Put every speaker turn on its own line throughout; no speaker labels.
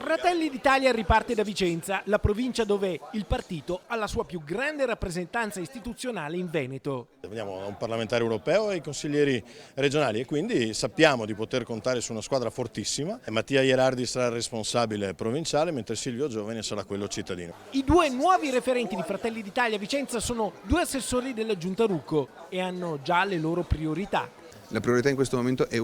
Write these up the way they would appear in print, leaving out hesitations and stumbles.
Fratelli d'Italia riparte da Vicenza, la provincia dove il partito ha la sua più grande rappresentanza istituzionale in Veneto.
Abbiamo un parlamentare europeo e i consiglieri regionali e quindi sappiamo di poter contare su una squadra fortissima. Mattia Ierardi sarà il responsabile provinciale, mentre Silvio Giovane sarà quello cittadino.
I due nuovi referenti di Fratelli d'Italia a Vicenza sono due assessori della Giunta Rucco e hanno già le loro priorità.
La priorità in questo momento è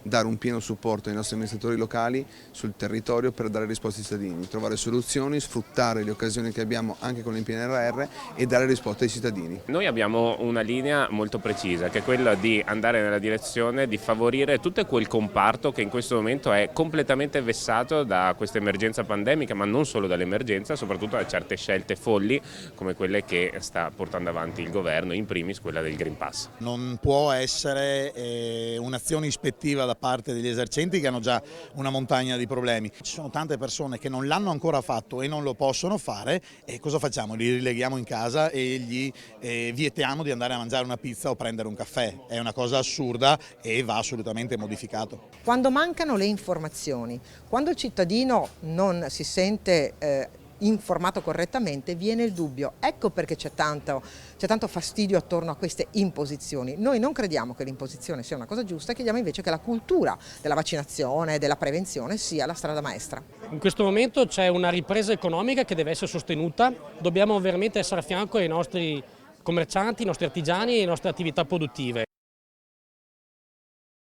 dare un pieno supporto ai nostri amministratori locali sul territorio per dare risposte ai cittadini, trovare soluzioni, sfruttare le occasioni che abbiamo anche con il PNRR e dare risposte ai cittadini.
Noi abbiamo una linea molto precisa che è quella di andare nella direzione di favorire tutto quel comparto che in questo momento è completamente vessato da questa emergenza pandemica, ma non solo dall'emergenza, soprattutto da certe scelte folli come quelle che sta portando avanti il governo, in primis quella del Green Pass.
Non può essere un'azione ispettiva da parte degli esercenti che hanno già una montagna di problemi. Ci sono tante persone che non l'hanno ancora fatto e non lo possono fare e cosa facciamo? Li rileghiamo in casa e gli vietiamo di andare a mangiare una pizza o prendere un caffè. È una cosa assurda e va assolutamente modificato.
Quando mancano le informazioni, quando il cittadino non si sente informato correttamente, viene il dubbio. Ecco perché c'è tanto fastidio attorno a queste imposizioni. Noi non crediamo che l'imposizione sia una cosa giusta e crediamo invece che la cultura della vaccinazione, della prevenzione sia la strada maestra.
In questo momento c'è una ripresa economica che deve essere sostenuta, dobbiamo veramente essere a fianco ai nostri commercianti, ai nostri artigiani e alle nostre attività produttive.